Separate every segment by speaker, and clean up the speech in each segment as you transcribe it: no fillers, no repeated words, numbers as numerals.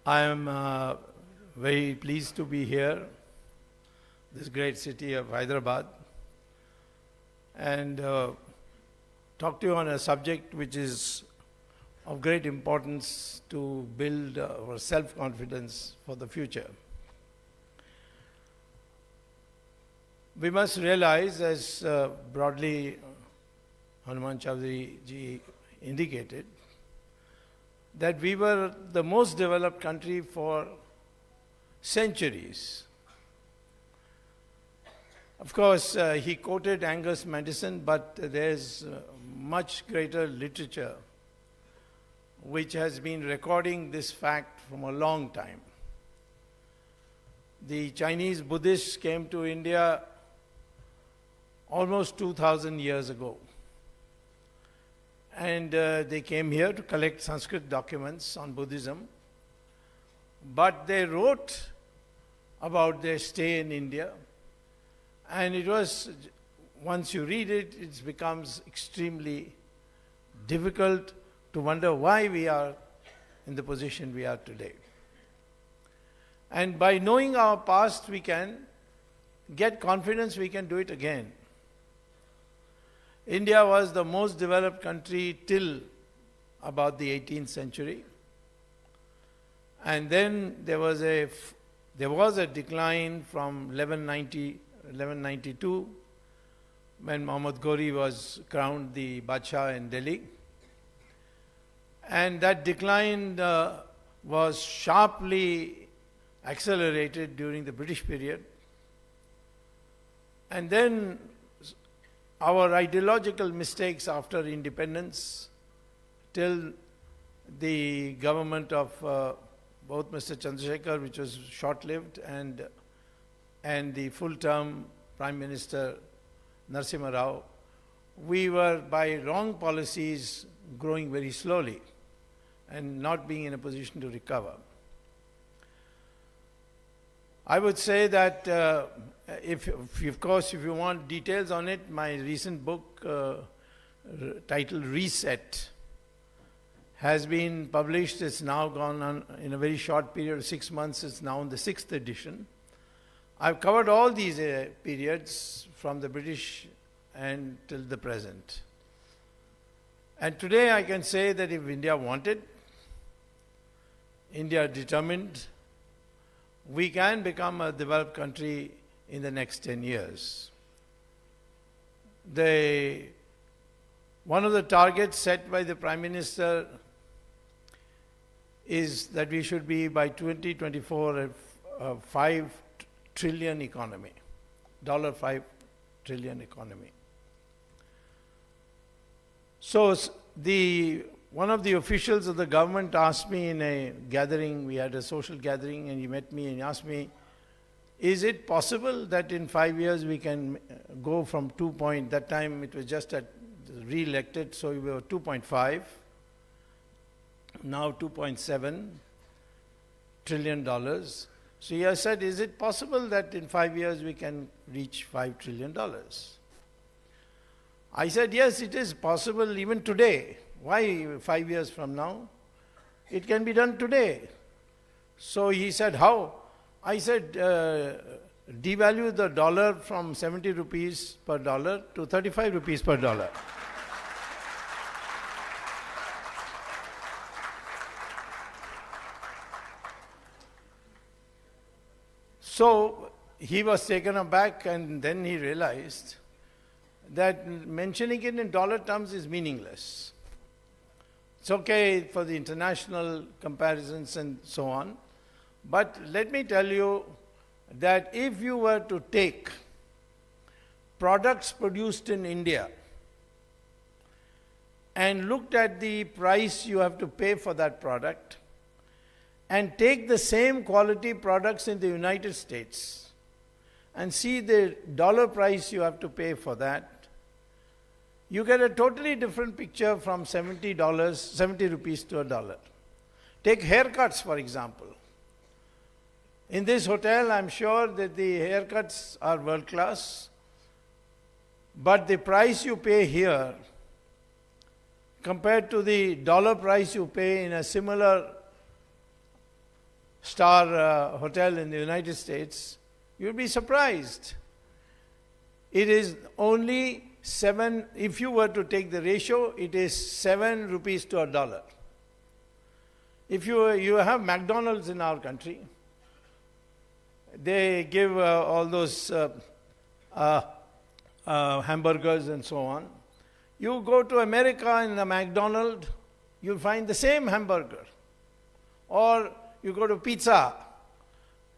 Speaker 1: I am very pleased to be here, this great city of Hyderabad, and talk to you on a subject which is of great importance to build our self-confidence for the future. We must realize, as broadly Hanuman Chaudhary ji indicated, that we were the most developed country for centuries. Of course, he quoted Angus Madison, but there's much greater literature which has been recording this fact from a long time. The Chinese Buddhists came to India almost 2,000 years ago. And they came here to collect Sanskrit documents on Buddhism. But they wrote about their stay in India. And it was, once you read it, it becomes extremely difficult to wonder why we are in the position we are today. And by knowing our past, we can get confidence we can do it again. India was the most developed country till about the 18th century. And then there was a decline from 1192 when Muhammad Ghori was crowned the Badshah in Delhi. And that decline was sharply accelerated during the British period. And then our ideological mistakes after independence till the government of both Mr. Chandrasekhar, which was short-lived, and the full-term Prime Minister Narasimha Rao, we were by wrong policies growing very slowly and not being in a position to recover. I would say that if you want details on it, my recent book titled Reset has been published. It's now gone on in a very short period of 6 months. It's now in the 6th edition. I've covered all these periods from the British and till the present. And today I can say that if India wanted, India determined, we can become a developed country in the next 10 years. One of the targets set by the Prime Minister is that we should be by 2024 a 5 trillion economy, $5 trillion economy. So one of the officials of the government asked me in a gathering, we had a social gathering, and he met me and asked me, is it possible that in 5 years we can go from that time it was just re-elected, so we were 2.5, now $2.7 trillion. So he said, is it possible that in 5 years we can reach $5 trillion? I said, yes, it is possible even today. Why 5 years from now? It can be done today. So he said, how? I said, devalue the dollar from 70 rupees per dollar to 35 rupees per dollar. So he was taken aback, and then he realized that mentioning it in dollar terms is meaningless. It's okay for the international comparisons and so on. But let me tell you that if you were to take products produced in India and looked at the price you have to pay for that product and take the same quality products in the United States and see the dollar price you have to pay for that, you get a totally different picture from $70 rupees to a dollar. Take haircuts, for example. In this hotel, I'm sure that the haircuts are world class, but the price you pay here compared to the dollar price you pay in a similar star hotel in the United States, you'll be surprised. It is only 7, if you were to take the ratio, it is 7 rupees to $1. If you have McDonald's in our country, they give all those hamburgers and so on. You go to America in a McDonald's, you'll find the same hamburger. Or you go to pizza,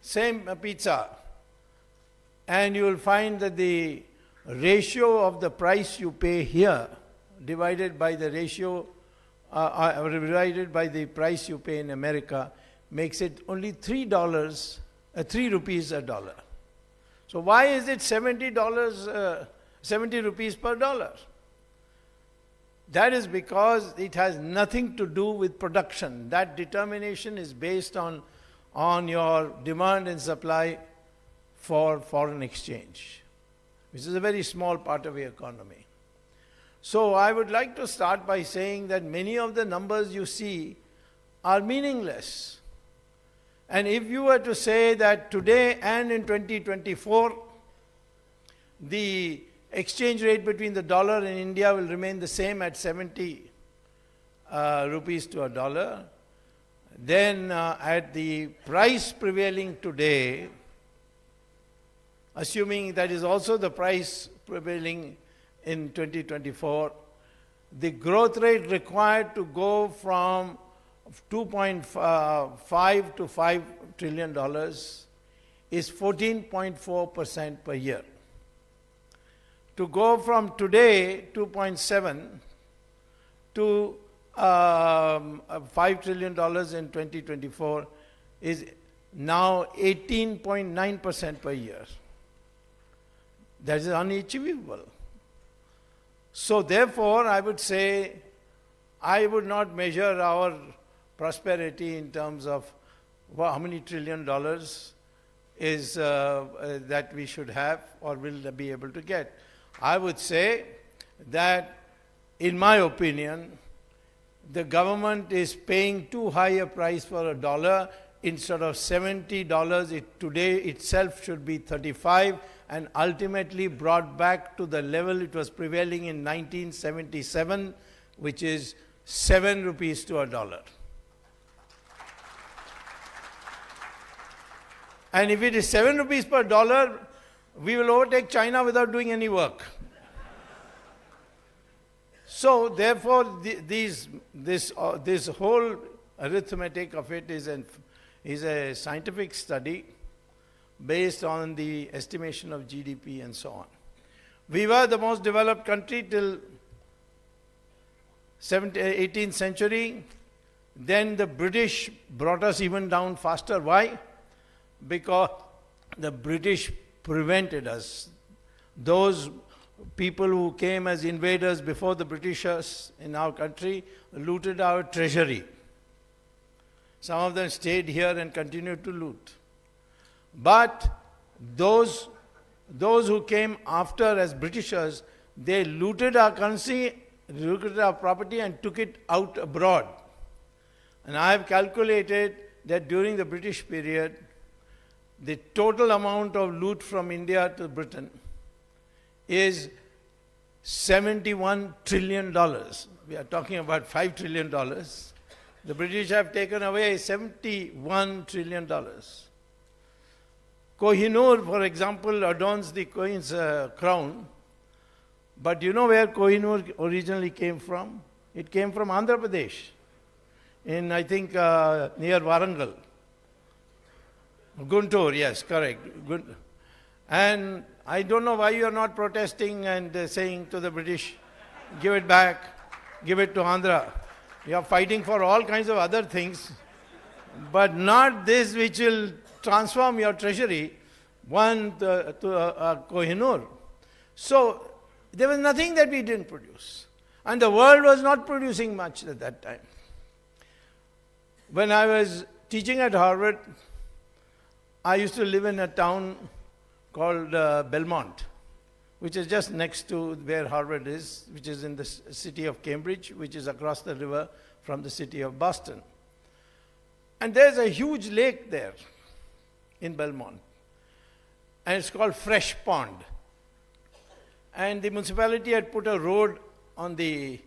Speaker 1: same pizza, and you will find that the ratio of the price you pay here divided by the ratio, divided by the price you pay in America makes it only $3, 3 rupees a dollar. So why is it $70, 70 rupees per dollar? That is because it has nothing to do with production. That determination is based on your demand and supply for foreign exchange, which is a very small part of the economy. So I would like to start by saying that many of the numbers you see are meaningless. And if you were to say that today and in 2024, the exchange rate between the dollar and India will remain the same at 70 rupees to a dollar, then at the price prevailing today, assuming that is also the price prevailing in 2024, the growth rate required to go from $2.5 to $5 trillion is 14.4% per year. To go from today 2.7 to $5 trillion in 2024 is now 18.9% per year. That is unachievable. So therefore, I would say, I would not measure our prosperity in terms of how many trillion dollars is that we should have or will be able to get. I would say that, in my opinion, the government is paying too high a price for a dollar. Instead of $70, today itself should be 35, and ultimately brought back to the level it was prevailing in 1977, which is 7 rupees to a dollar. And if it is 7 rupees per dollar, we will overtake China without doing any work. So therefore, this whole arithmetic of it is a scientific study based on the estimation of GDP and so on. We were the most developed country till 18th century. Then the British brought us even down faster. Why? Because the British prevented us. Those people who came as invaders before the Britishers in our country looted our treasury. Some of them stayed here and continued to loot. But those who came after as Britishers, they looted our currency, looted our property and took it out abroad. And I have calculated that during the British period, the total amount of loot from India to Britain is $71 trillion. We are talking about $5 trillion. The British have taken away $71 trillion. Kohinoor, for example, adorns the Queen's crown. But you know where Kohinoor originally came from? It came from Andhra Pradesh, in, I think, near Warangal. Guntur, yes, correct. And I don't know why you are not protesting and saying to the British, give it back, give it to Andhra. You are fighting for all kinds of other things, but not this which will transform your treasury, to Kohinoor. So there was nothing that we didn't produce. And the world was not producing much at that time. When I was teaching at Harvard, I used to live in a town called Belmont, which is just next to where Harvard is, which is in the city of Cambridge, which is across the river from the city of Boston. And there's a huge lake there in Belmont. And it's called Fresh Pond. And the municipality had put a road on the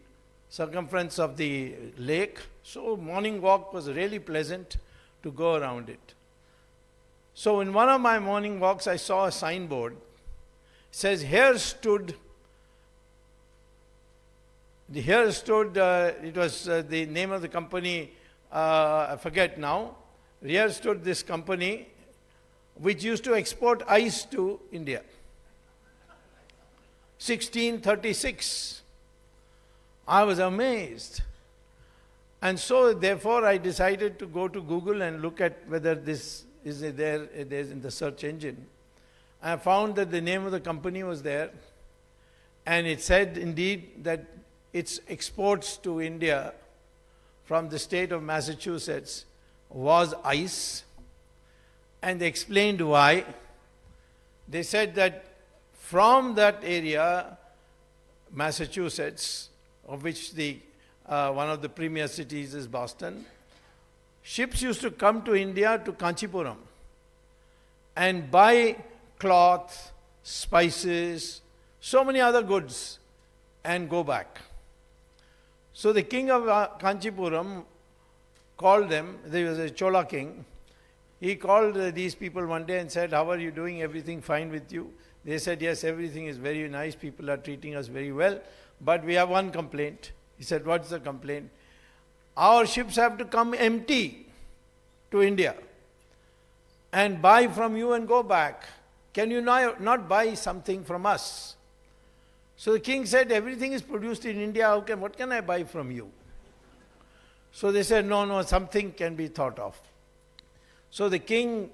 Speaker 1: circumference of the lake. So morning walk was really pleasant to go around it. So in one of my morning walks, I saw a signboard. It says, it was the name of the company, I forget now. Here stood this company which used to export ice to India. 1636. I was amazed. And so therefore I decided to go to Google and look at whether this is there in the search engine. I found that the name of the company was there, and it said indeed that its exports to India from the state of Massachusetts was ice, and they explained why. They said that from that area, Massachusetts, of which one of the premier cities is Boston, ships used to come to India, to Kanchipuram, and buy cloth, spices, so many other goods, and go back. So the king of Kanchipuram called them. There was a Chola king. He called these people one day and said, "How are you doing? Everything fine with you?" They said, "Yes, everything is very nice. People are treating us very well. But we have one complaint." He said, "What's the complaint?" "Our ships have to come empty to India and buy from you and go back. Can you not buy something from us?" So the king said, "Everything is produced in India. What can I buy from you?" So they said, no, something can be thought of. So the king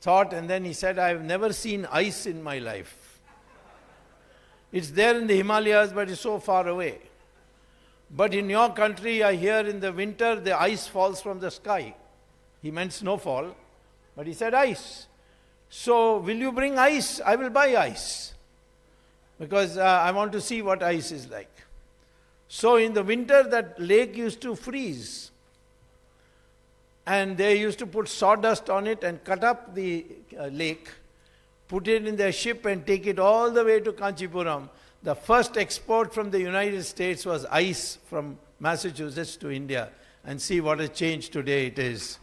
Speaker 1: thought, and then he said, "I have never seen ice in my life. It's there in the Himalayas, but it's so far away. But in your country, I hear in the winter, the ice falls from the sky." He meant snowfall, but he said ice. "So will you bring ice? I will buy ice, because I want to see what ice is like." So in the winter, that lake used to freeze. And they used to put sawdust on it and cut up the lake, put it in their ship and take it all the way to Kanchipuram. The first export from the United States was ice from Massachusetts to India. And see what a change today it is.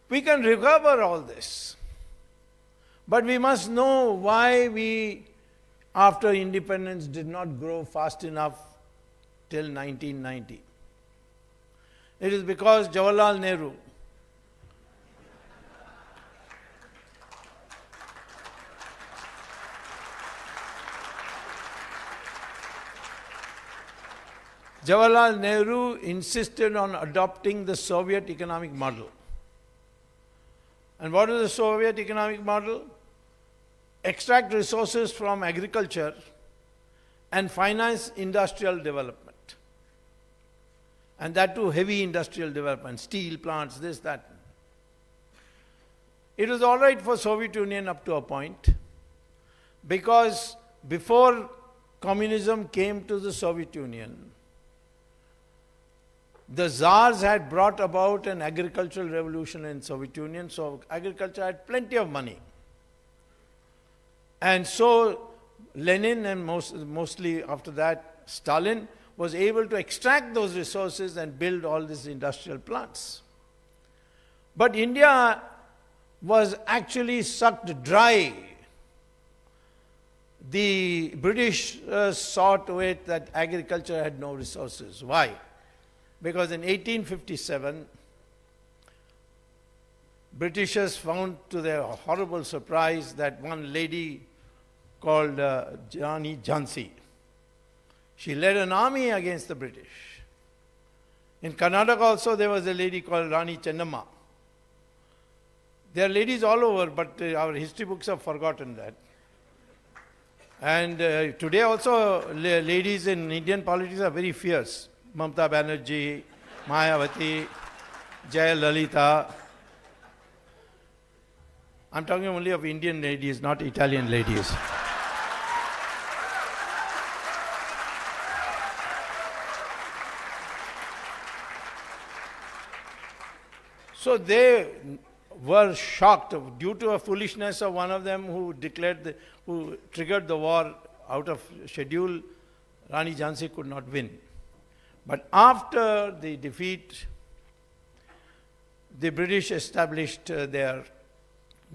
Speaker 1: We can recover all this. But we must know why we, after independence, did not grow fast enough till 1990. It is because Jawaharlal Nehru insisted on adopting the Soviet economic model. And what is the Soviet economic model? Extract resources from agriculture and finance industrial development. And that too, heavy industrial development, steel plants, this, that. It was all right for Soviet Union up to a point, because before communism came to the Soviet Union, the Tsars had brought about an agricultural revolution in Soviet Union, so agriculture had plenty of money. And so Lenin, and mostly after that Stalin, was able to extract those resources and build all these industrial plants. But India was actually sucked dry. The British saw to it that agriculture had no resources. Why? Because in 1857, Britishers found to their horrible surprise that one lady called Rani Jhansi, she led an army against the British. In Karnataka also there was a lady called Rani Chennamma. There are ladies all over, but our history books have forgotten that. And today also ladies in Indian politics are very fierce. Mamata Banerjee, Mayawati, Jayalalitha. I'm talking only of Indian ladies, not Italian ladies. So they were shocked due to a foolishness of one of them who who triggered the war out of schedule. Rani Jhansi could not win. But after the defeat, the British established their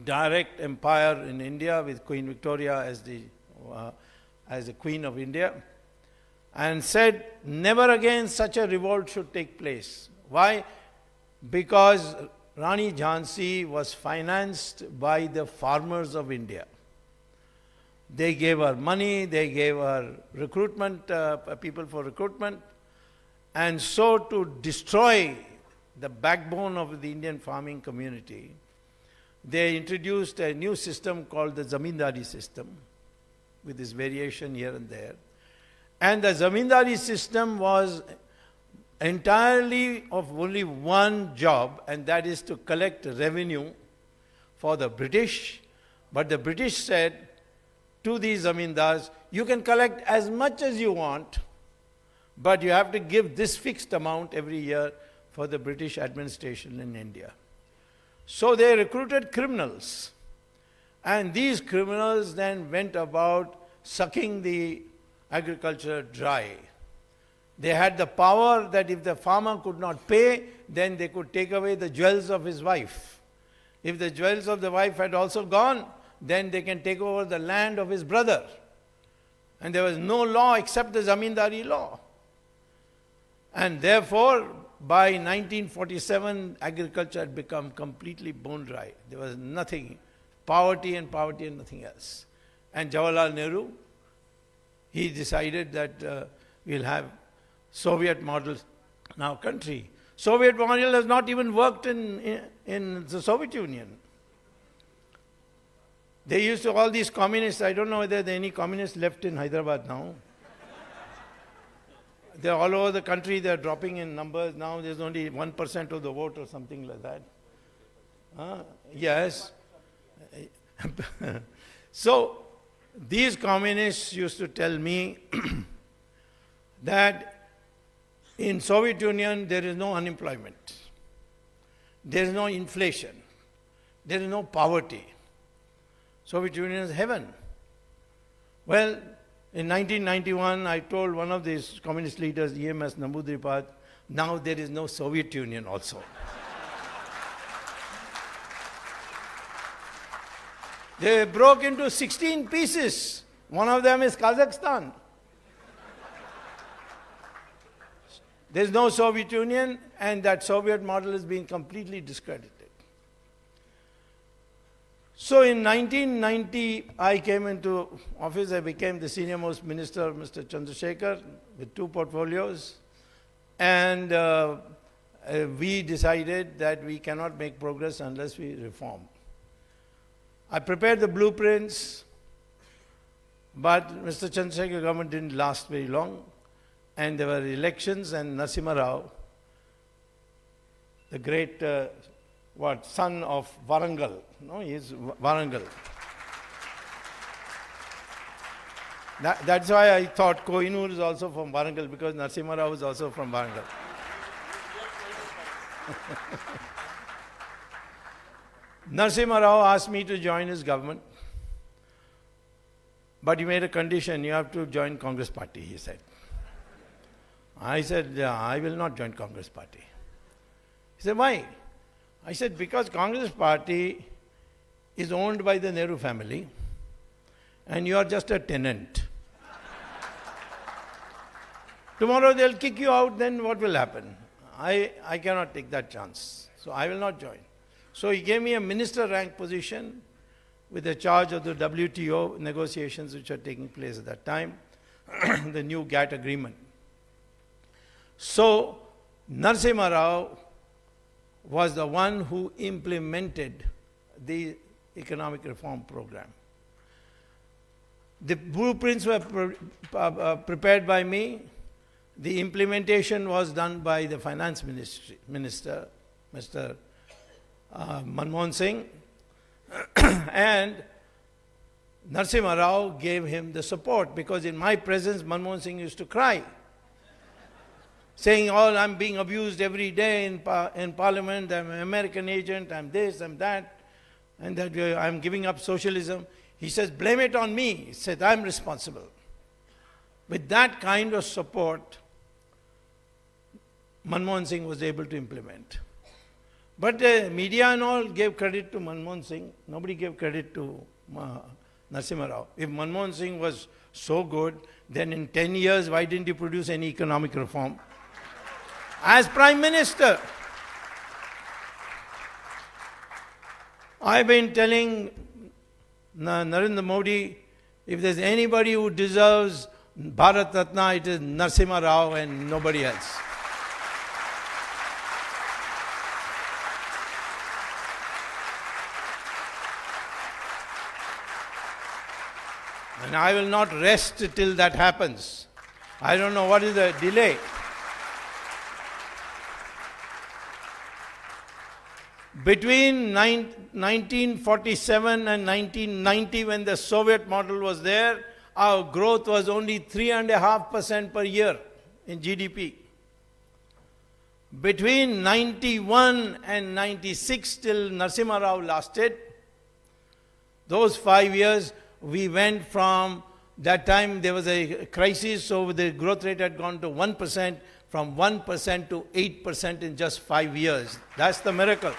Speaker 1: direct empire in India with Queen Victoria as the Queen of India, and said never again such a revolt should take place. Why? Because Rani Jhansi was financed by the farmers of India. They gave her money, they gave her recruitment, people for recruitment, and so to destroy the backbone of the Indian farming community, they introduced a new system called the Zamindari system, with this variation here and there. And the Zamindari system was entirely of only one job, and that is to collect revenue for the British. But the British said to these zamindars, you can collect as much as you want, but you have to give this fixed amount every year for the British administration in India. So they recruited criminals, and these criminals then went about sucking the agriculture dry. They had the power that if the farmer could not pay, then they could take away the jewels of his wife. If the jewels of the wife had also gone, then they can take over the land of his brother. And there was no law except the Zamindari law. And therefore, by 1947, agriculture had become completely bone dry. There was nothing, poverty and nothing else. And Jawaharlal Nehru, he decided that we'll have Soviet model now country. Soviet model has not even worked in the Soviet Union. They used to, all these communists, I don't know whether there are any communists left in Hyderabad now. They're all over the country, they're dropping in numbers. Now there's only 1% of the vote or something like that. Yes. So, these communists used to tell me that in Soviet Union there is no unemployment, there is no inflation, there is no poverty. Soviet Union is heaven. Well, in 1991, I told one of these communist leaders, EMS Namboodiripad, now there is no Soviet Union also. They broke into 16 pieces. One of them is Kazakhstan. There is no Soviet Union, and that Soviet model has been completely discredited. So in 1990, I came into office. I became the senior most minister, Mr. Chandrasekhar, with 2 portfolios. And we decided that we cannot make progress unless we reform. I prepared the blueprints, but Mr. Chandrasekhar government didn't last very long. And there were elections, and Narasimha Rao, the great son of Warangal. No, he is Warangal. That's why I thought Kohinoor is also from Warangal, because Narasimha Rao is also from Warangal. Narasimha Rao asked me to join his government, but he made a condition, you have to join Congress party, he said. I said, yeah, I will not join Congress party. He said, why? I said, because Congress party is owned by the Nehru family and you are just a tenant. Tomorrow they'll kick you out, then what will happen? I cannot take that chance. So I will not join. So he gave me a minister rank position with the charge of the WTO negotiations which are taking place at that time, the new GATT agreement. So Narasimha Rao was the one who implemented the economic reform program. The blueprints were prepared by me. The implementation was done by the finance minister, Mr. Manmohan Singh, and Narasimha Rao gave him the support, because in my presence Manmohan Singh used to cry. saying, oh, I'm being abused every day in parliament, I'm an American agent, I'm this, I'm that, and that I'm giving up socialism. He says, blame it on me. He said, I'm responsible. With that kind of support, Manmohan Singh was able to implement. But media and all gave credit to Manmohan Singh. Nobody gave credit to Narasimha Rao. If Manmohan Singh was so good, then in 10 years, why didn't he produce any economic reform? As Prime Minister, I've been telling Narendra Modi, if there's anybody who deserves Bharat Ratna, it is Narasimha Rao and nobody else. And I will not rest till that happens. I don't know what is the delay. Between 1947 and 1990, when the Soviet model was there, our growth was only 3.5% per year in GDP. Between 91 and 96, till Narasimha Rao lasted, those 5 years, we went from, that time there was a crisis, so the growth rate had gone to 1%, from 1% to 8% in just 5 years. That's the miracle.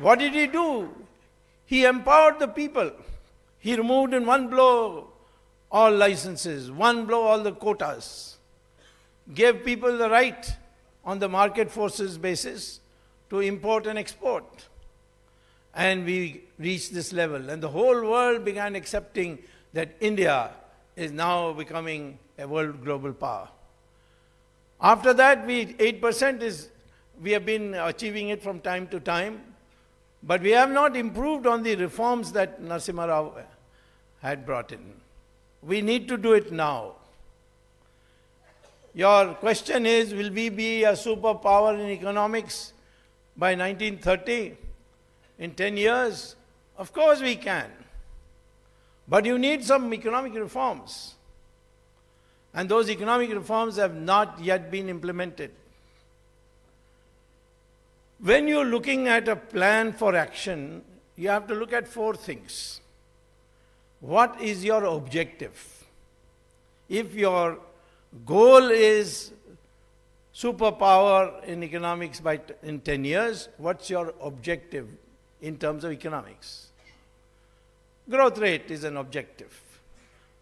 Speaker 1: What did he do? He empowered the people. He removed in one blow all licenses, one blow all the quotas, gave people the right on the market forces basis to import and export. And we reached this level. And the whole world began accepting that India is now becoming a world global power. After that, 8% is, we have been achieving it from time to time. But we have not improved on the reforms that Narasimha Rao had brought in. We need to do it now. Your question is, will we be a superpower in economics by 1930? In 10 years? Of course we can. But you need some economic reforms. And those economic reforms have not yet been implemented. When you're looking at a plan for action, you have to look at 4 things. What is your objective? If your goal is superpower in economics in 10 years, what's your objective in terms of economics? Growth rate is an objective.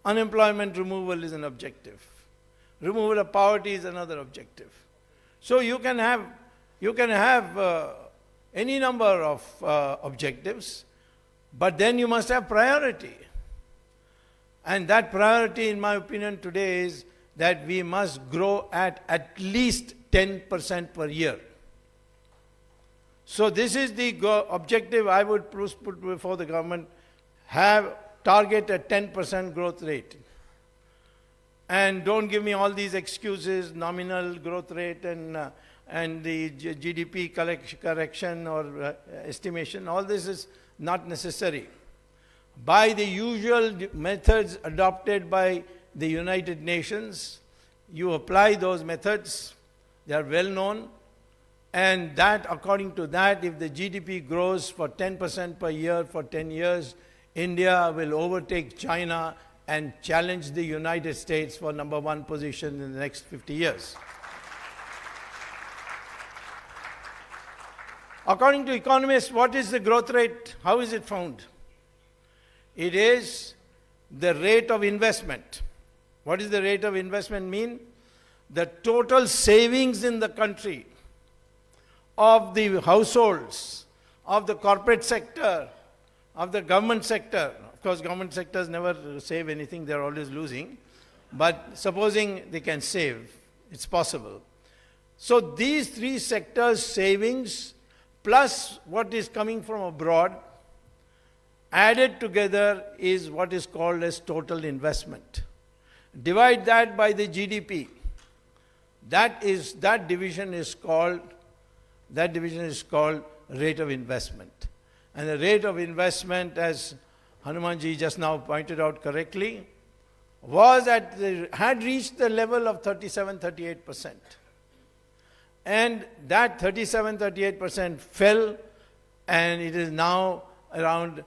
Speaker 1: Unemployment removal is an objective. Removal of poverty is another objective. So you can have any number of objectives, but then you must have priority. And that priority, in my opinion, today is that we must grow at least 10% per year. So this is the objective I would put before the government. Target a 10% growth rate. And don't give me all these excuses, nominal growth rate and the GDP correction or estimation. All this is not necessary. By the usual methods adopted by the United Nations, you apply those methods. They are well known. And that, according to that, if the GDP grows for 10% per year for 10 years, India will overtake China and challenge the United States for number 1 position in the next 50 years. According to economists, what is the growth rate? How is it found? It is the rate of investment. What does the rate of investment mean? The total savings in the country of the households, of the corporate sector, of the government sector. Of course, government sectors never save anything, they're always losing. But supposing they can save, it's possible. So these 3 sectors, savings, plus what is coming from abroad, added together is what is called as total investment. Divide that by the GDP. That division is called rate of investment. And the rate of investment, as Hanumanji just now pointed out correctly, had reached the level of 37-38%. And that 37-38% fell, and it is now around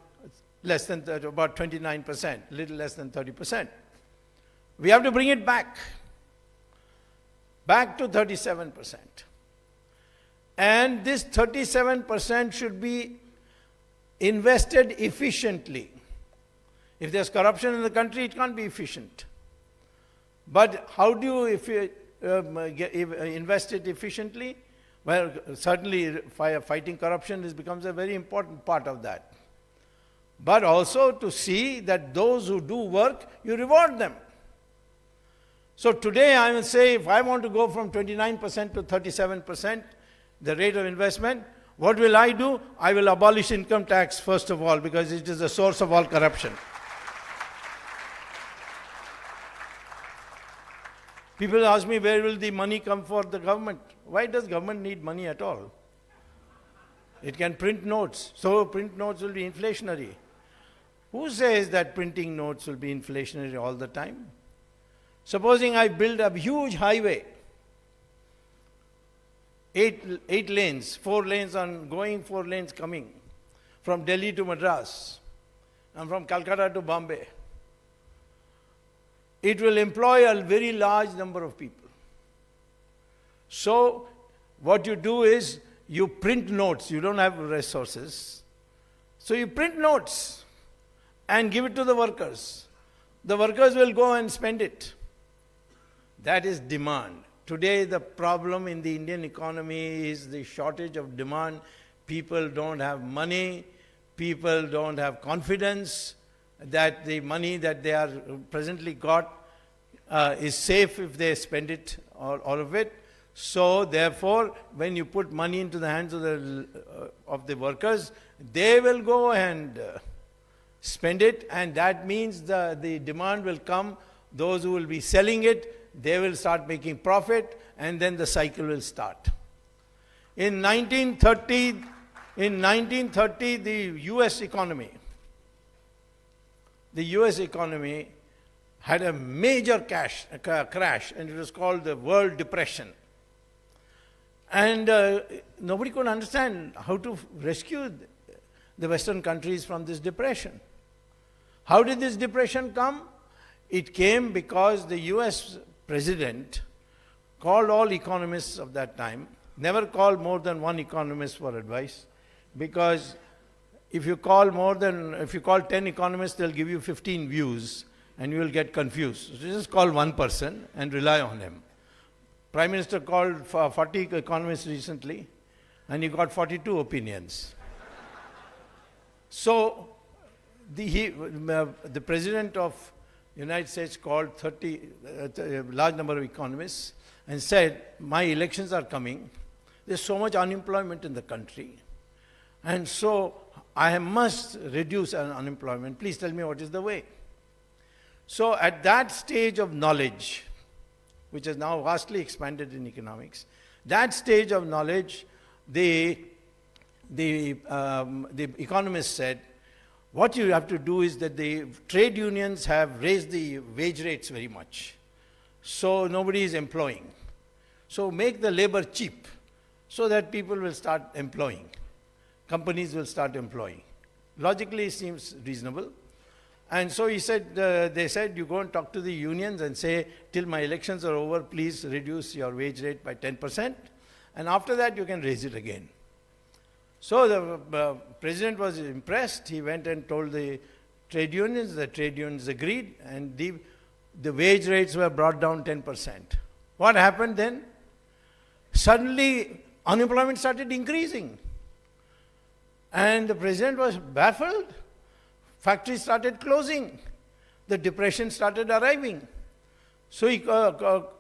Speaker 1: less than about 29%, little less than 30%. We have to bring it back to 37%. And this 37% should be invested efficiently. If there's corruption in the country, it can't be efficient. But how do you invest it efficiently? Well, certainly fighting corruption becomes a very important part of that. But also to see that those who do work, you reward them. So today I will say, if I want to go from 29% to 37%, the rate of investment, what will I do? I will abolish income tax first of all, because it is the source of all corruption. People ask me, where will the money come for the government? Why does government need money at all? It can print notes. So print notes will be inflationary. Who says that printing notes will be inflationary all the time? Supposing I build a huge highway, 8 lanes, 4 lanes on going, 4 lanes coming, from Delhi to Madras, and from Calcutta to Bombay. It will employ a very large number of people. So what you do is, you print notes. You don't have resources. So you print notes and give it to the workers. The workers will go and spend it. That is demand. Today the problem in the Indian economy is the shortage of demand. People don't have money. People don't have confidence that the money that they are presently got is safe if they spend it, all of it. So therefore, when you put money into the hands of the workers, they will go and spend it, and that means the demand will come. Those who will be selling it, they will start making profit, and then the cycle will start. In 1930, the US economy had a major crash, and it was called the World Depression. And nobody could understand how to rescue the Western countries from this depression. How did this depression come? It came because the US president called all economists of that time, never called more than one economist for advice, because if you call 10 economists, they'll give you 15 views, and you will get confused. So just call one person and rely on him. Prime Minister called 40 economists recently, and he got 42 opinions. So the President of the United States called a large number of economists and said, my elections are coming. There's so much unemployment in the country. And so I must reduce unemployment. Please tell me what is the way. So at that stage of knowledge, which has now vastly expanded in economics, that stage of knowledge, the economists said, what you have to do is that the trade unions have raised the wage rates very much. So nobody is employing. So make the labor cheap so that people will start employing. Companies will start employing. Logically, it seems reasonable. And so they said, you go and talk to the unions and say, till my elections are over, please reduce your wage rate by 10%. And after that, you can raise it again. So the president was impressed. He went and told the trade unions. The trade unions agreed, and the wage rates were brought down 10%. What happened then? Suddenly, unemployment started increasing. And the president was baffled. Factories started closing. The depression started arriving. So he called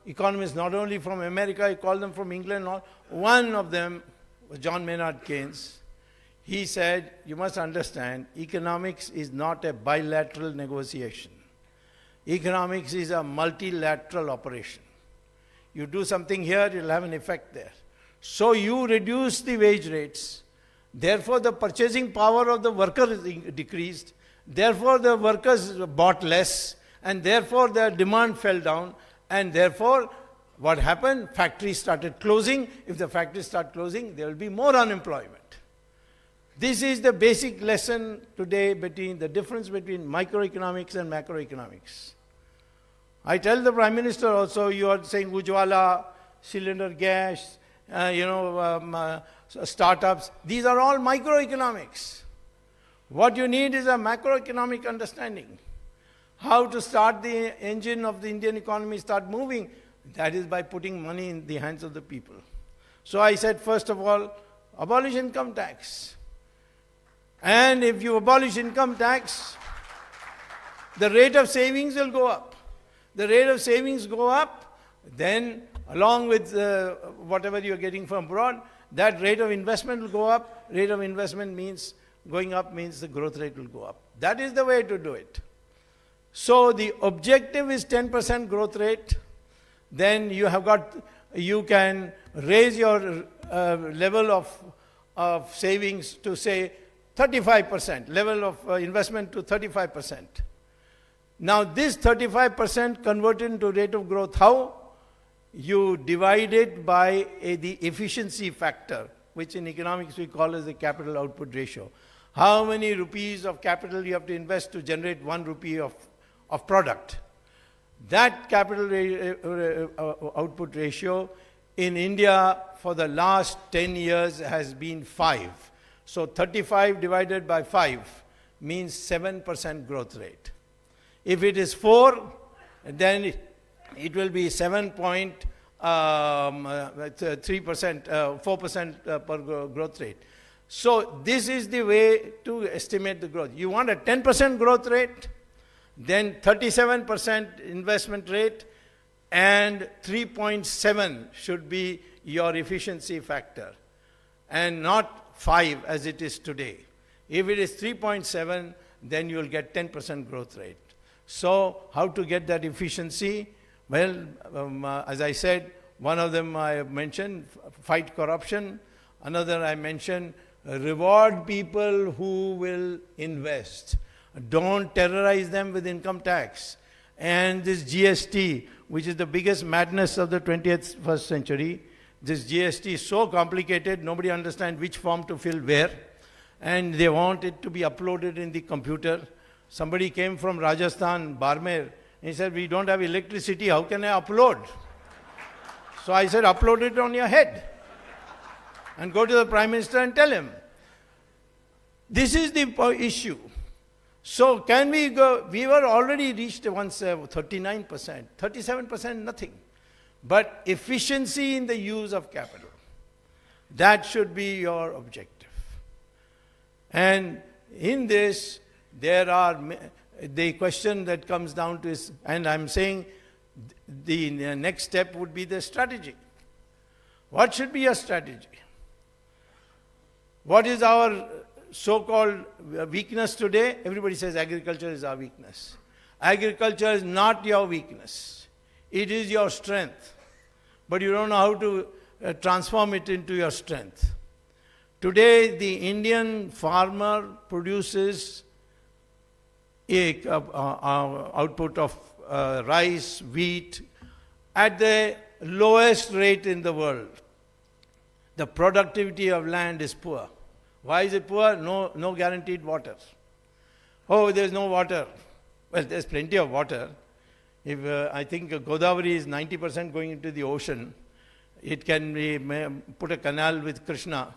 Speaker 1: economists not only from America, he called them from England. One of them was John Maynard Keynes. He said, you must understand, economics is not a bilateral negotiation. Economics is a multilateral operation. You do something here, it will have an effect there. So you reduce the wage rates. Therefore, the purchasing power of the worker is decreased, Therefore, the workers bought less, and therefore their demand fell down, and therefore what happened? Factories started closing. If the factories start closing, there will be more unemployment. This is the basic lesson today between the difference between microeconomics and macroeconomics. I tell the Prime Minister also, you are saying Ujwala, cylinder gas, startups. These are all microeconomics. What you need is a macroeconomic understanding. How to start the engine of the Indian economy start moving. That is by putting money in the hands of the people. So I said, first of all, abolish income tax. And if you abolish income tax, the rate of savings will go up. The rate of savings go up, then along with whatever you are getting from abroad, that rate of investment will go up. Rate of investment means going up means the growth rate will go up. That is the way to do it. So the objective is 10% growth rate. Then you can raise your level of savings to say 35%, level of investment to 35%. Now this 35% converted into rate of growth, how? You divide it by the efficiency factor, which in economics we call as the capital output ratio. How many rupees of capital you have to invest to generate 1 rupee of product? That capital output ratio in India for the last 10 years has been 5. So 35 divided by 5 means 7% growth rate. If it is 4, then it will be 7.3%, 4% per growth rate. So this is the way to estimate the growth. You want a 10% growth rate, then 37% investment rate, and 3.7 should be your efficiency factor, and not 5 as it is today. If it is 3.7, then you will get 10% growth rate. So how to get that efficiency? Well, as I said, one of them I mentioned, fight corruption. Another I mentioned, reward people who will invest. Don't terrorize them with income tax. And this GST, which is the biggest madness of the 21st century, this GST is so complicated, nobody understands which form to fill where. And they want it to be uploaded in the computer. Somebody came from Rajasthan, Barmer, and he said, we don't have electricity, how can I upload? So I said, upload it on your head. And go to the Prime Minister and tell him. This is the issue. So can we go, we were already reached once 39%, 37% nothing. But efficiency in the use of capital, that should be your objective. And in this, there are, the question that comes down to is, and I'm saying the next step would be the strategy. What should be your strategy? What is our so-called weakness today? Everybody says agriculture is our weakness. Agriculture is not your weakness. It is your strength. But you don't know how to transform it into your strength. Today, the Indian farmer produces a output of rice, wheat, at the lowest rate in the world. The productivity of land is poor. Why is it poor? No guaranteed water. Oh, there's no water. Well, there's plenty of water. If I think Godavari is 90% going into the ocean, it can be put a canal with Krishna,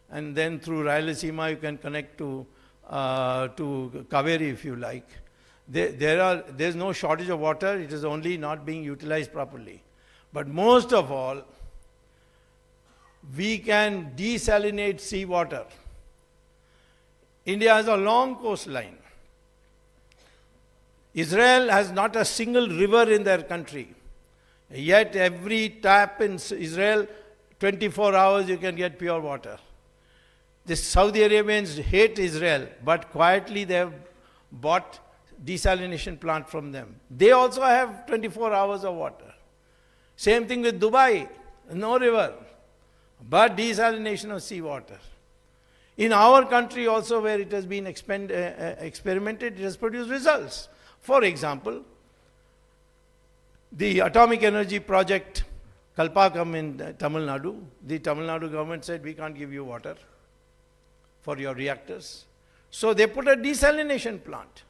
Speaker 1: and then through Rayalaseema you can connect to Kaveri if you like. There's no shortage of water, it is only not being utilized properly. But most of all, we can desalinate seawater. India has a long coastline. Israel has not a single river in their country. Yet every tap in Israel, 24 hours you can get pure water. The Saudi Arabians hate Israel, but quietly they have bought desalination plant from them. They also have 24 hours of water. Same thing with Dubai, no river, but desalination of seawater. In our country also, where it has been experimented, it has produced results. For example, the atomic energy project Kalpakam in Tamil Nadu, the Tamil Nadu government said, we can't give you water for your reactors. So they put a desalination plant.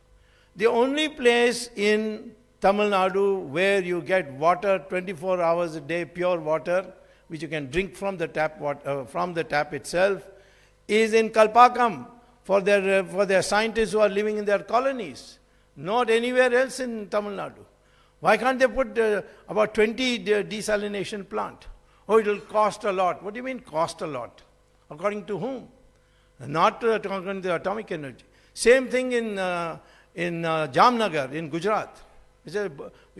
Speaker 1: The only place in Tamil Nadu where you get water 24 hours a day, pure water, which you can drink from the tap itself, is in Kalpakam for their scientists who are living in their colonies. Not anywhere else in Tamil Nadu. Why can't they put about 20 desalination plant? Oh, it will cost a lot. What do you mean cost a lot? According to whom? Not according to atomic energy. Same thing in Jamnagar in Gujarat. It's a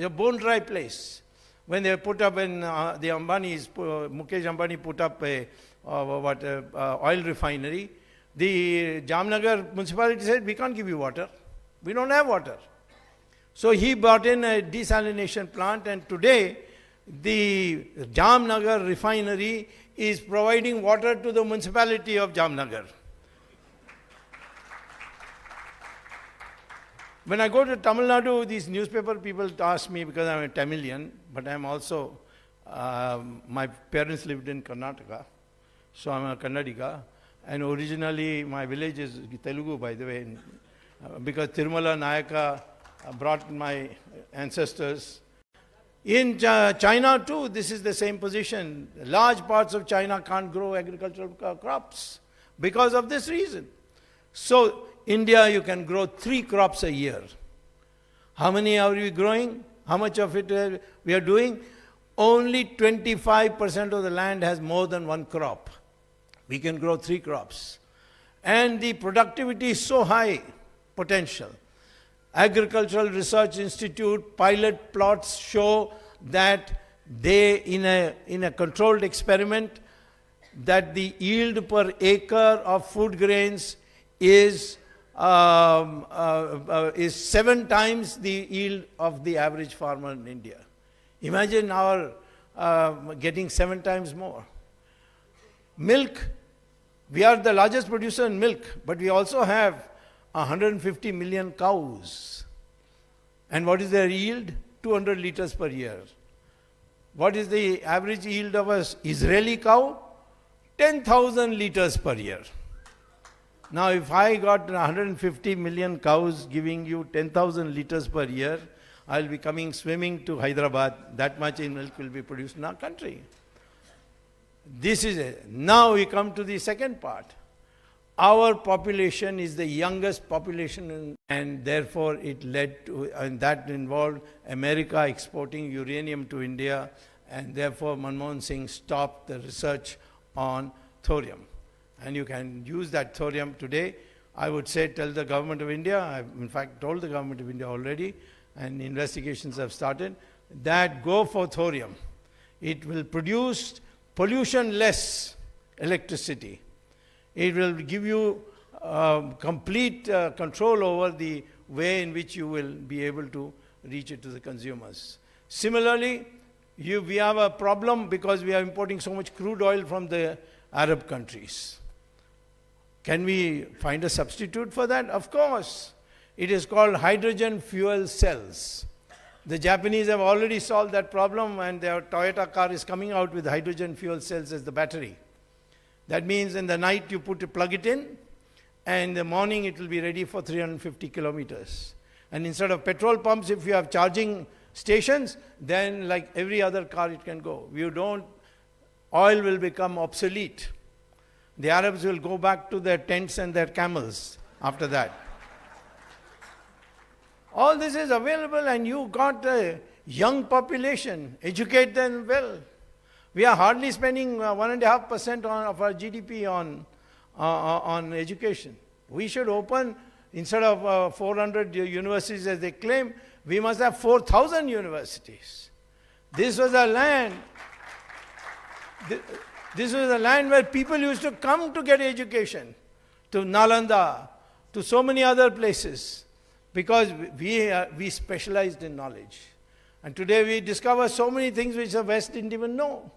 Speaker 1: bone dry place. When they put up in the Ambani's, Mukesh Ambani put up a oil refinery, the Jamnagar municipality said, we can't give you water. We don't have water. So he brought in a desalination plant, and today the Jamnagar refinery is providing water to the municipality of Jamnagar. When I go to Tamil Nadu, these newspaper people ask me, because I'm a Tamilian, but I'm also, my parents lived in Karnataka, so I'm a Kannadiga, and originally my village is Telugu, by the way, because Tirumala Nayaka brought my ancestors. In China too, this is the same position. Large parts of China can't grow agricultural crops because of this reason. So, India, you can grow 3 crops a year. How many are we growing? How much of it we are doing? Only 25% of the land has more than 1 crop. We can grow 3 crops. And the productivity is so high, potential. Agricultural Research Institute pilot plots show that they, in a controlled experiment, that the yield per acre of food grains is 7 times the yield of the average farmer in India. Imagine our getting 7 times more. Milk, we are the largest producer in milk, but we also have 150 million cows. And what is their yield? 200 liters per year. What is the average yield of an Israeli cow? 10,000 liters per year. Now, if I got 150 million cows giving you 10,000 liters per year, I'll be coming swimming to Hyderabad. That much in milk will be produced in our country. This is it. Now we come to the second part. Our population is the youngest population, and therefore it led to, and that involved America exporting uranium to India, and therefore Manmohan Singh stopped the research on thorium. And you can use that thorium today. I would say tell the government of India, I've in fact told the government of India already, and investigations have started, that go for thorium. It will produce pollution-less electricity. It will give you complete control over the way in which you will be able to reach it to the consumers. Similarly, we have a problem because we are importing so much crude oil from the Arab countries. Can we find a substitute for that? Of course. It is called hydrogen fuel cells. The Japanese have already solved that problem, and their Toyota car is coming out with hydrogen fuel cells as the battery. That means in the night you plug it in, and in the morning it will be ready for 350 kilometers. And instead of petrol pumps, if you have charging stations, then like every other car it can go. Oil will become obsolete. The Arabs will go back to their tents and their camels after that. All this is available, and you got a young population. Educate them well. We are hardly spending 1.5% of our GDP on education. We should open, instead of 400 universities as they claim, we must have 4,000 universities. This was a land. This was a land where people used to come to get education, to Nalanda, to so many other places, because we specialized in knowledge. And today we discover so many things which the West didn't even know.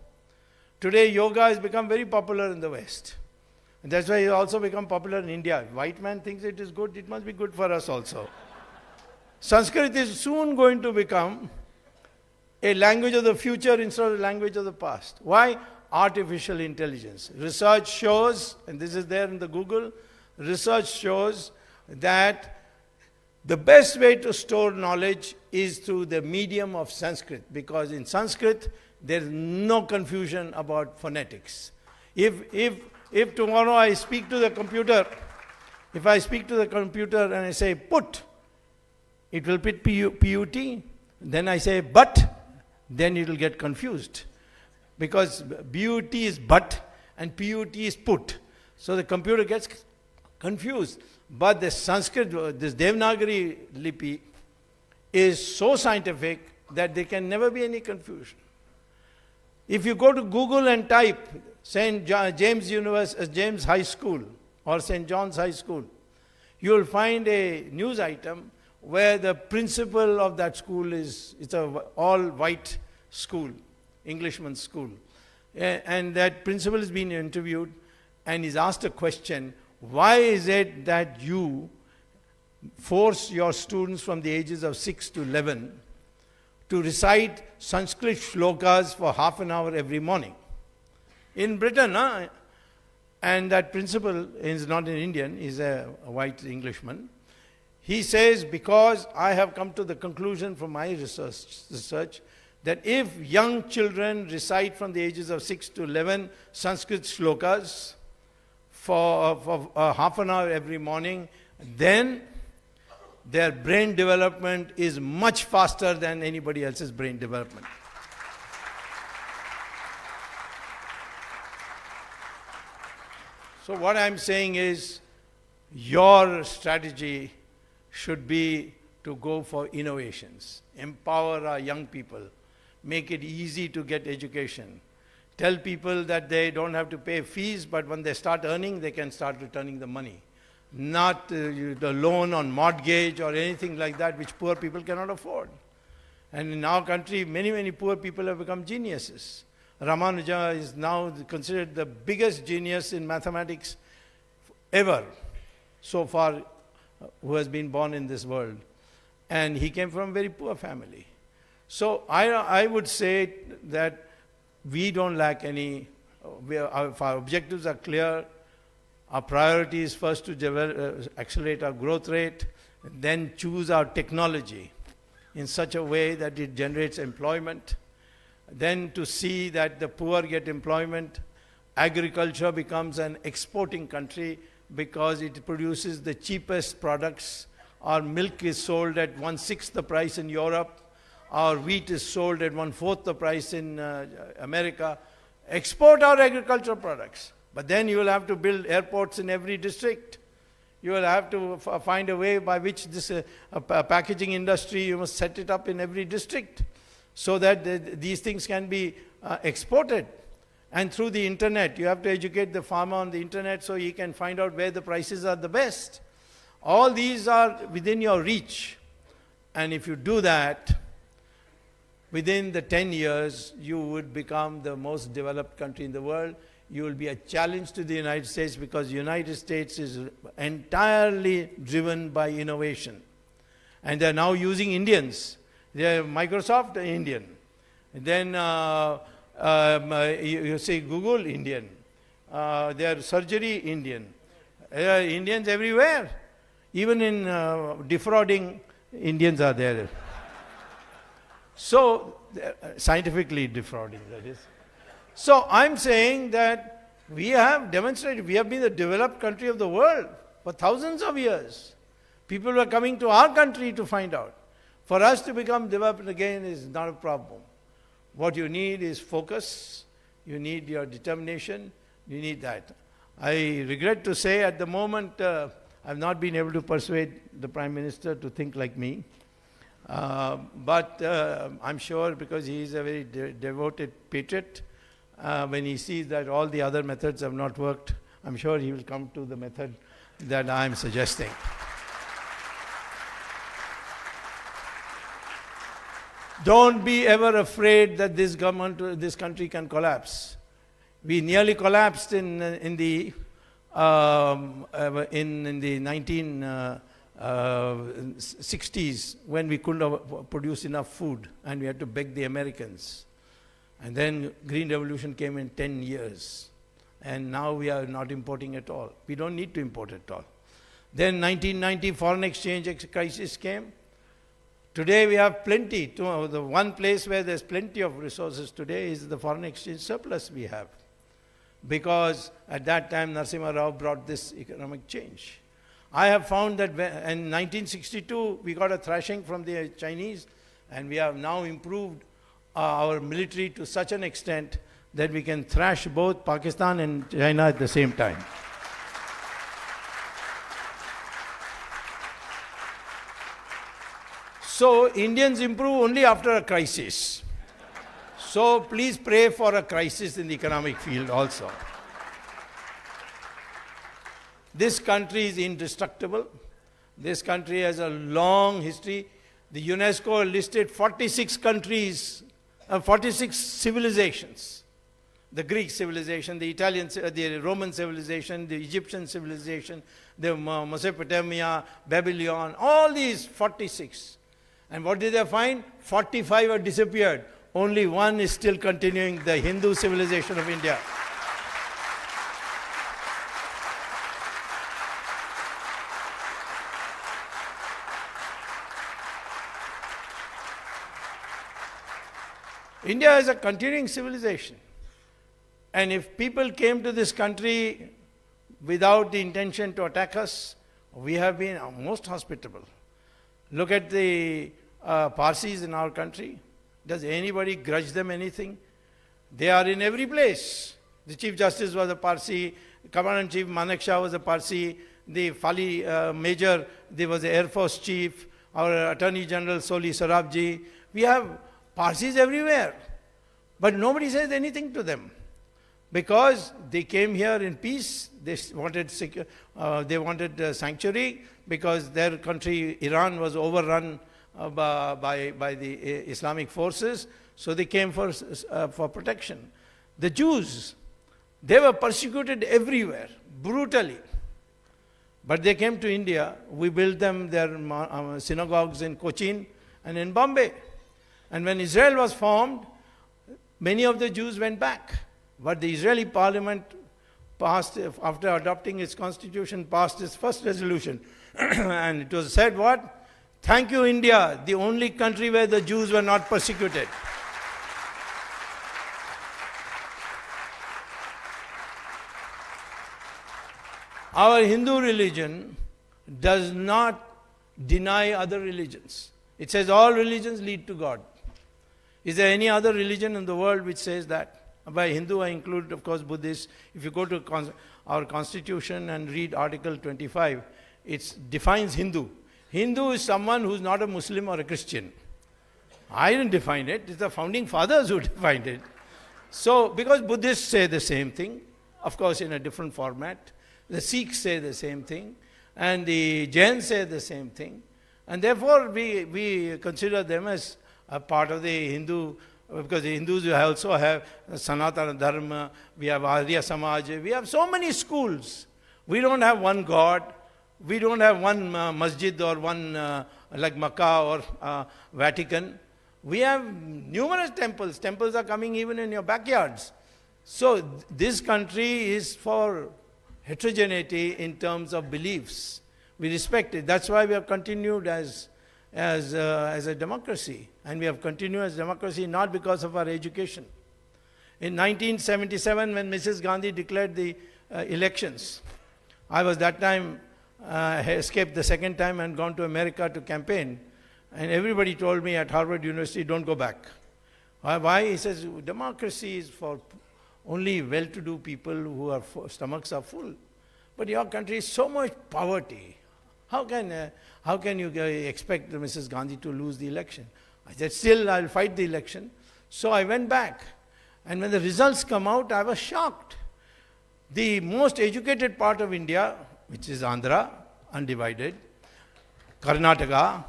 Speaker 1: Today yoga has become very popular in the West. And that's why it also become popular in India. White man thinks it is good, it must be good for us also. Sanskrit is soon going to become a language of the future instead of the language of the past. Why? Artificial intelligence. Research shows, and this is there in the Google, research shows that the best way to store knowledge is through the medium of Sanskrit, because in Sanskrit there is no confusion about phonetics. If tomorrow I speak to the computer, if I speak to the computer and I say put, it will put PUT, then I say but, then it will get confused. Because BUT is but and PUT is put. So the computer gets confused. But the Sanskrit, this Devanagari Lipi, is so scientific that there can never be any confusion. If you go to Google and type St. James High School or St. John's High School, you will find a news item where the principal of that school it's a all-white school, Englishman's school. And that principal is being interviewed and is asked a question, why is it that you force your students from the ages of 6 to 11 to recite Sanskrit shlokas for half an hour every morning? In Britain, and that principal is not an Indian, he's a white Englishman. He says, because I have come to the conclusion from my research that if young children recite from the ages of 6 to 11 Sanskrit shlokas for half an hour every morning, then their brain development is much faster than anybody else's brain development. So what I'm saying is, your strategy should be to go for innovations, empower our young people, make it easy to get education, tell people that they don't have to pay fees, but when they start earning, they can start returning the money. Not the loan on mortgage or anything like that, which poor people cannot afford. And in our country, many, many poor people have become geniuses. Ramanuja is now considered the biggest genius in mathematics ever so far who has been born in this world. And he came from a very poor family. So I would say that we don't lack any, if our objectives are clear, our priority is first to accelerate our growth rate, then choose our technology in such a way that it generates employment, then to see that the poor get employment. Agriculture becomes an exporting country because it produces the cheapest products. Our milk is sold at 1/6 the price in Europe. Our wheat is sold at 1/4 the price in America. Export our agricultural products. But then you will have to build airports in every district. You will have to find a way by which this packaging industry, you must set it up in every district so that these things can be exported. And through the internet, you have to educate the farmer on the internet so he can find out where the prices are the best. All these are within your reach. And if you do that, within the 10 years, you would become the most developed country in the world. You will be a challenge to the United States because the United States is entirely driven by innovation. And they are now using Indians. Microsoft, Indian. Then you say Google, Indian. Their surgery, Indian. There are Indians everywhere. Even in defrauding, Indians are there. So, scientifically defrauding, that is. So, I'm saying that we have demonstrated, we have been the developed country of the world for thousands of years. People were coming to our country to find out. For us to become developed again is not a problem. What you need is focus, you need your determination, you need that. I regret to say at the moment, I've not been able to persuade the Prime Minister to think like me. But I'm sure because he is a very devoted patriot, when he sees that all the other methods have not worked, I'm sure he will come to the method that I'm suggesting. Don't be ever afraid that this government, this country can collapse. We nearly collapsed in the in the 1960s, when we couldn't produce enough food and we had to beg the Americans. And then Green Revolution came in 10 years. And now we are not importing at all. We don't need to import at all. Then 1990 foreign exchange crisis came. Today we have plenty. The one place where there's plenty of resources today is the foreign exchange surplus we have. Because at that time Narasimha Rao brought this economic change. I have found that in 1962 we got a thrashing from the Chinese, and we have now improved our military to such an extent that we can thrash both Pakistan and China at the same time. So Indians improve only after a crisis. So please pray for a crisis in the economic field also. This country is indestructible. This country has a long history. The UNESCO listed 46 countries, 46 civilizations. The Greek civilization, the Italian, the Roman civilization, the Egyptian civilization, the Mesopotamia, Babylon, all these 46. And what did they find? 45 have disappeared. Only one is still continuing, the Hindu civilization of India. India is a continuing civilization. And if people came to this country without the intention to attack us, we have been most hospitable. Look at the Parsis in our country. Does anybody grudge them anything? They are in every place. The Chief Justice was a Parsi, Commander-in-Chief Manekshaw was a Parsi, the Fali Major, there was the Air Force Chief, our Attorney General Soli Sarabji. We have Parsis everywhere. But nobody says anything to them. Because they came here in peace, they wanted sanctuary, because their country, Iran, was overrun by the Islamic forces, so they came for protection. The Jews, they were persecuted everywhere, brutally. But they came to India. We built them their synagogues in Cochin and in Bombay. And when Israel was formed, many of the Jews went back. But the Israeli parliament passed, after adopting its constitution, passed its first resolution. And it was said what? Thank you, India, the only country where the Jews were not persecuted. Our Hindu religion does not deny other religions. It says all religions lead to God. Is there any other religion in the world which says that? By Hindu, I include, of course, Buddhist. If you go to our constitution and read Article 25, it defines Hindu. Hindu is someone who is not a Muslim or a Christian. I didn't define it. It's the founding fathers who defined it. So, because Buddhists say the same thing, of course in a different format, the Sikhs say the same thing, and the Jains say the same thing, and therefore we consider them as a part of the Hindu, because the Hindus also have Sanatana Dharma, we have Arya Samaj, we have so many schools. We don't have one God, we don't have one masjid or one like Makkah or Vatican. We have numerous temples. Temples are coming even in your backyards. So this country is for heterogeneity in terms of beliefs. We respect it. That's why we have continued as a democracy. And we have continued as democracy not because of our education. In 1977, when Mrs. Gandhi declared the elections, I was that time, escaped the second time and gone to America to campaign. And everybody told me at Harvard University, don't go back. Why? He says, democracy is for only well-to-do people who are stomachs are full. But your country is so much poverty. How can you expect Mrs. Gandhi to lose the election? I said, still I'll fight the election. So I went back. And when the results come out, I was shocked. The most educated part of India, which is Andhra, undivided, Karnataka,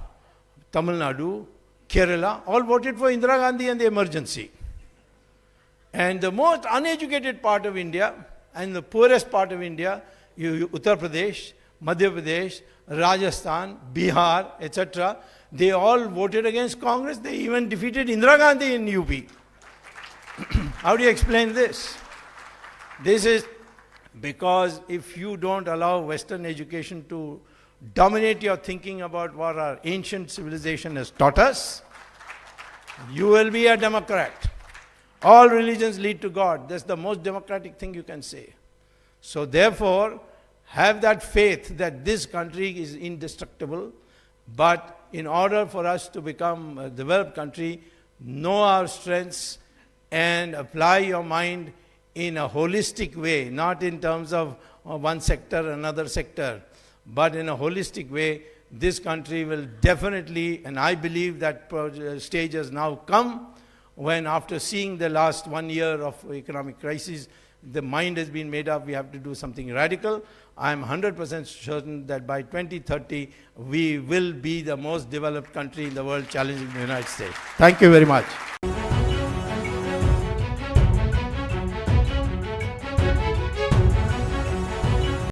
Speaker 1: Tamil Nadu, Kerala, all voted for Indira Gandhi and the emergency. And the most uneducated part of India and the poorest part of India, Uttar Pradesh, Madhya Pradesh, Rajasthan, Bihar, etc., they all voted against Congress. They even defeated Indira Gandhi in UP. How do you explain this? This is because if you don't allow Western education to dominate your thinking about what our ancient civilization has taught us, you will be a Democrat. All religions lead to God. That's the most democratic thing you can say. So therefore, have that faith that this country is indestructible, but in order for us to become a developed country, know our strengths and apply your mind in a holistic way, not in terms of one sector, another sector, but in a holistic way. This country will definitely, and I believe that stage has now come, when after seeing the last 1 year of economic crisis, the mind has been made up, we have to do something radical. I am 100% certain that by 2030, we will be the most developed country in the world, challenging the United States. Thank you very much.